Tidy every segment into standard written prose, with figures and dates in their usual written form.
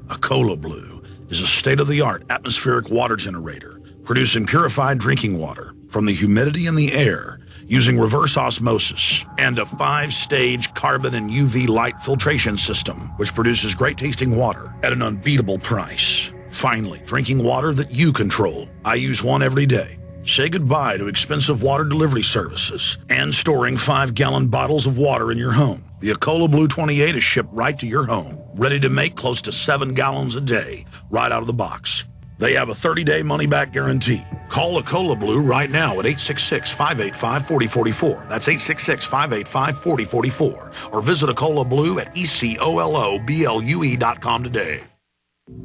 Acola Blue is a state-of-the-art atmospheric water generator, producing purified drinking water from the humidity in the air using reverse osmosis and a 5-stage carbon and UV light filtration system, which produces great-tasting water at an unbeatable price. Finally, drinking water that you control. I use one every day. Say goodbye to expensive water delivery services and storing 5-gallon bottles of water in your home. The Acola Blue 28 is shipped right to your home, ready to make close to 7 gallons a day, right out of the box. They have a 30-day money-back guarantee. Call Acola Blue right now at 866-585-4044. That's 866-585-4044. Or visit Acola Blue at ECOLOBLUE.com today.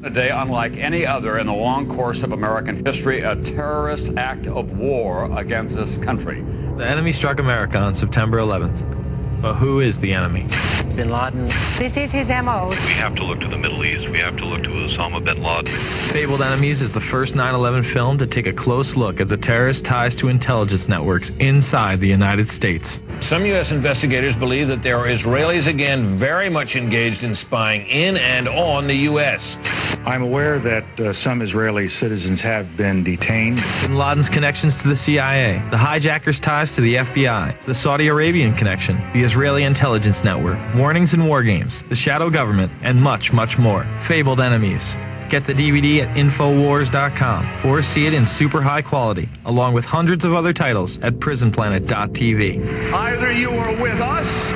A day unlike any other in the long course of American history, a terrorist act of war against this country. The enemy struck America on September 11th. But who is the enemy? Bin Laden. This is his MO. We have to look to the Middle East. We have to look to Osama bin Laden. Fabled Enemies is the first 9/11 film to take a close look at the terrorist ties to intelligence networks inside the United States. Some U.S. investigators believe that there are Israelis again very much engaged in spying in and on the U.S. I'm aware that some Israeli citizens have been detained. Bin Laden's connections to the CIA, the hijackers' ties to the FBI, the Saudi Arabian connection, the Israeli intelligence network, warnings and war games, the shadow government, and much, much more. Fabled Enemies. Get the DVD at Infowars.com or see it in super high quality, along with hundreds of other titles at PrisonPlanet.tv. Either you are with us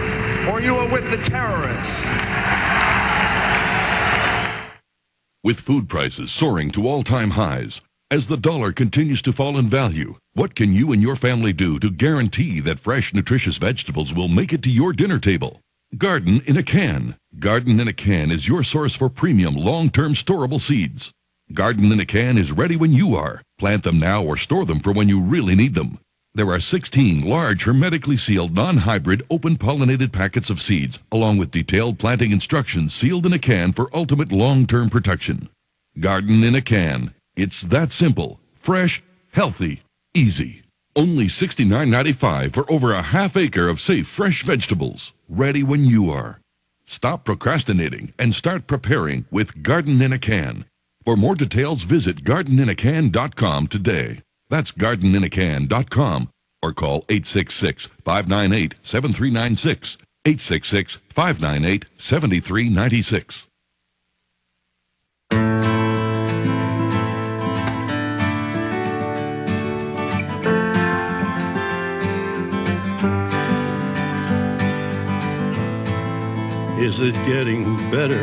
or you are with the terrorists. With food prices soaring to all-time highs, as the dollar continues to fall in value, what can you and your family do to guarantee that fresh, nutritious vegetables will make it to your dinner table? Garden in a Can. Garden in a Can is your source for premium, long-term storable seeds. Garden in a Can is ready when you are. Plant them now or store them for when you really need them. There are 16 large, hermetically sealed, non-hybrid, open-pollinated packets of seeds, along with detailed planting instructions sealed in a can for ultimate long-term protection. Garden in a Can. It's that simple, fresh, healthy, easy. Only $69.95 for over a half acre of safe, fresh vegetables, ready when you are. Stop procrastinating and start preparing with Garden in a Can. For more details, visit gardeninacan.com today. That's gardeninacan.com or call 866-598-7396, 866-598-7396. Is it getting better?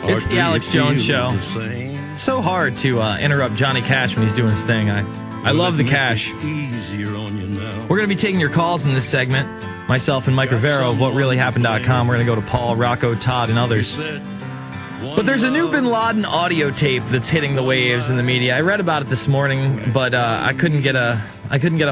It's the Alex Jones Show. It's so hard to interrupt Johnny Cash when he's doing his thing. I love the Cash. We're going to be taking your calls in this segment. Myself and Mike Rivero of WhatReallyHappened.com. We're going to go to Paul, Rocco, Todd, and others. But there's a new Bin Laden audio tape that's hitting the waves in the media. I read about it this morning, but I couldn't get a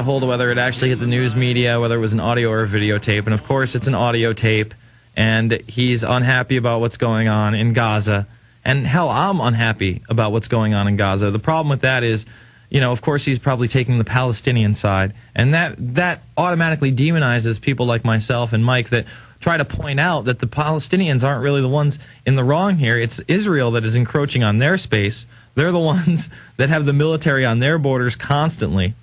hold of whether it actually hit the news media, whether it was an audio or a videotape. And of course, it's an audio tape, and he's unhappy about what's going on in Gaza. And hell, I'm unhappy about what's going on in Gaza. The problem with that is, you know, of course, he's probably taking the Palestinian side, and that automatically demonizes people like myself and Mike that try to point out that the Palestinians aren't really the ones in the wrong here. It's Israel that is encroaching on their space. They're the ones that have the military on their borders constantly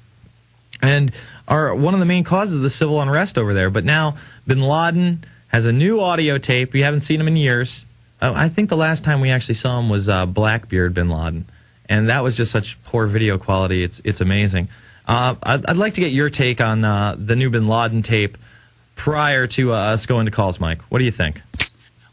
and are one of the main causes of the civil unrest over there. But now Bin Laden has a new audio tape. We haven't seen him in years. I think the last time we actually saw him was Blackbeard Bin Laden, and that was just such poor video quality. It's amazing. I'd like to get your take on the new Bin Laden tape prior to us going to calls, Mike. What do you think?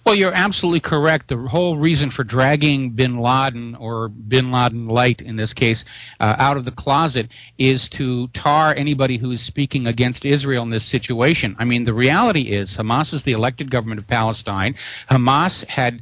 Well, you're absolutely correct. The whole reason for dragging Bin Laden, or Bin Laden Light in this case, out of the closet is to tar anybody who is speaking against Israel in this situation. I mean, the reality is Hamas is the elected government of Palestine. Hamas had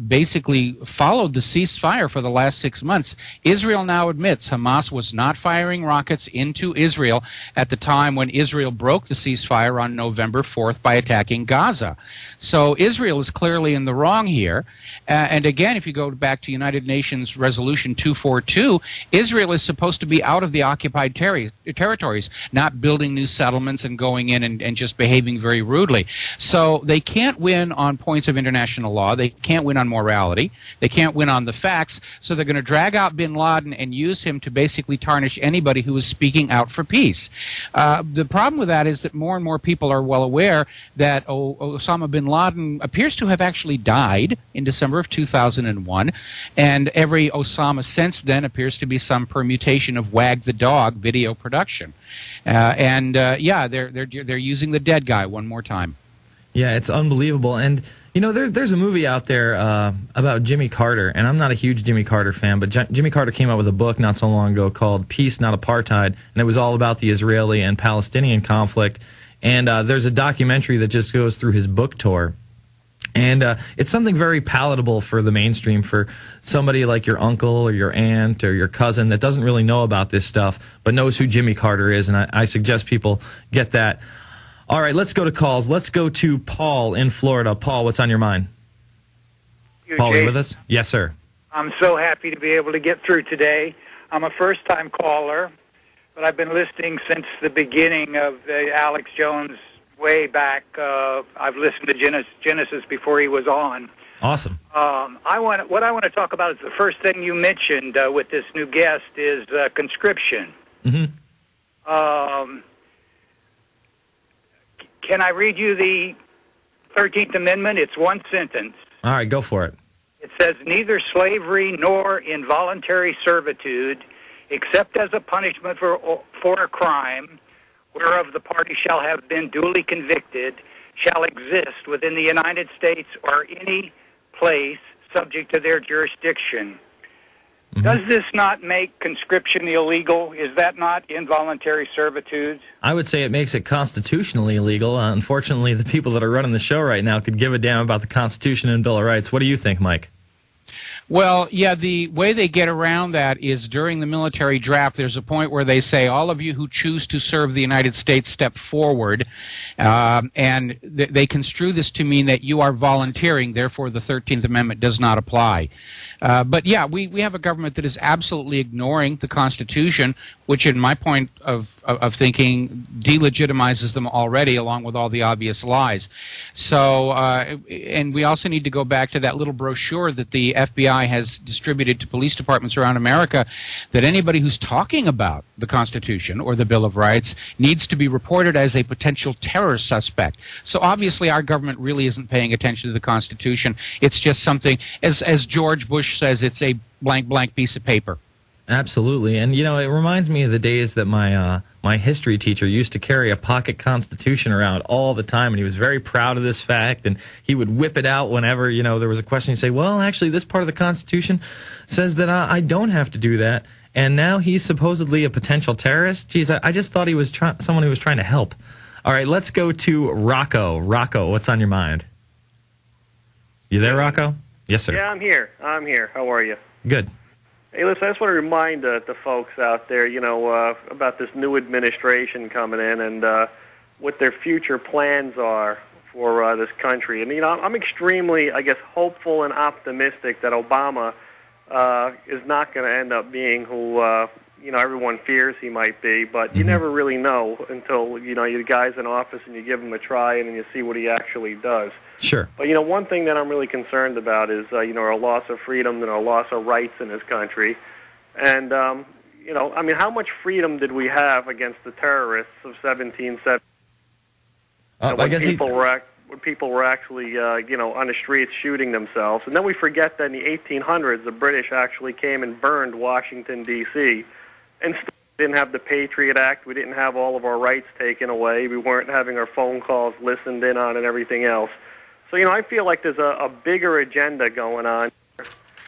basically followed the ceasefire for the last 6 months. Israel now admits Hamas was not firing rockets into Israel at the time when Israel broke the ceasefire on November 4th by attacking Gaza. So Israel is is clearly in the wrong here. And again, if you go back to United Nations Resolution 242, Israel is supposed to be out of the occupied territories, not building new settlements and going in and just behaving very rudely. So they can't win on points of international law. They can't win on morality. They can't win on the facts. So they're going to drag out bin Laden and use him to basically tarnish anybody who is speaking out for peace. The problem with that is that more and more people are well aware that Osama bin Laden appears to have actually died in December of 2001, and every Osama since then appears to be some permutation of Wag the Dog video production. They're using the dead guy one more time. Yeah, it's unbelievable. And you know, there's a movie out there about Jimmy Carter, and I'm not a huge Jimmy Carter fan, but Jimmy Carter came out with a book not so long ago called Peace, Not Apartheid, and it was all about the Israeli and Palestinian conflict. And there's a documentary that just goes through his book tour. And it's something very palatable for the mainstream, for somebody like your uncle or your aunt or your cousin that doesn't really know about this stuff, but knows who Jimmy Carter is, and I suggest people get that. All right, let's go to calls. Let's go to Paul in Florida. Paul, what's on your mind? Paul, are you with us? Yes, sir. I'm so happy to be able to get through today. I'm a first-time caller, but I've been listening since the beginning of the Alex Jones way back. I've listened to Genesis before he was on. Awesome. What I want to talk about is the first thing you mentioned with this new guest is conscription. Mm-hmm. Can I read you the 13th Amendment? It's one sentence. All right, go for it. It says, neither slavery nor involuntary servitude, except as a punishment for a crime, whereof the party shall have been duly convicted, shall exist within the United States or any place subject to their jurisdiction. Mm-hmm. Does this not make conscription illegal? Is that not involuntary servitude? I would say it makes it constitutionally illegal. Unfortunately, the people that are running the show right now could give a damn about the Constitution and Bill of Rights. What do you think, Mike? Well, yeah, the way they get around that is during the military draft, there's a point where they say, all of you who choose to serve the United States step forward, and they construe this to mean that you are volunteering, therefore the 13th Amendment does not apply. But yeah, we have a government that is absolutely ignoring the Constitution, which in my point of thinking delegitimizes them already, along with all the obvious lies. So, and we also need to go back to that little brochure that the FBI has distributed to police departments around America, that anybody who's talking about the Constitution or the Bill of Rights needs to be reported as a potential terror suspect. So obviously our government really isn't paying attention to the Constitution. It's just something, as George Bush says, it's a blank piece of paper. Absolutely. And, you know, it reminds me of the days that my history teacher used to carry a pocket Constitution around all the time, and he was very proud of this fact, and he would whip it out whenever, you know, there was a question. He'd say, well, actually, this part of the Constitution says that I don't have to do that, and now he's supposedly a potential terrorist? Geez, I just thought he was someone who was trying to help. All right, let's go to Rocco. Rocco, what's on your mind? You there, Rocco? Yes, sir. Yeah, I'm here. How are you? Good. Hey, listen, I just want to remind the folks out there, you know, about this new administration coming in and what their future plans are for this country. And, you know, I'm extremely, I guess, hopeful and optimistic that Obama is not going to end up being who, you know, everyone fears he might be. But you never really know until, you know, you guys in office and you give him a try and then you see what he actually does. Sure. But, you know, one thing that I'm really concerned about is, you know, our loss of freedom and our loss of rights in this country. And, you know, I mean, how much freedom did we have against the terrorists of 1770? When people were actually, you know, on the streets shooting themselves. And then we forget that in the 1800s, the British actually came and burned Washington, D.C., and still didn't have the Patriot Act. We didn't have all of our rights taken away. We weren't having our phone calls listened in on and everything else. So, you know, I feel like there's a bigger agenda going on.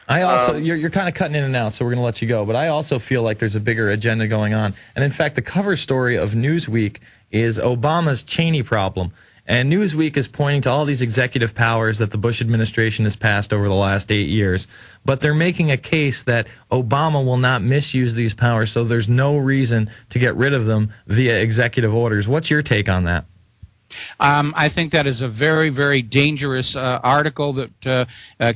I also, you're kind of cutting in and out, so we're going to let you go. But I also feel like there's a bigger agenda going on. And in fact, the cover story of Newsweek is Obama's Cheney problem. And Newsweek is pointing to all these executive powers that the Bush administration has passed over the last 8 years. But they're making a case that Obama will not misuse these powers, so there's no reason to get rid of them via executive orders. What's your take on that? I think that is a very, very dangerous article that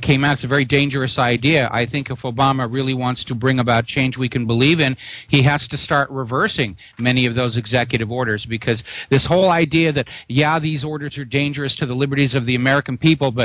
came out. It's a very dangerous idea. I think if Obama really wants to bring about change we can believe in, he has to start reversing many of those executive orders, because this whole idea that, yeah, these orders are dangerous to the liberties of the American people, but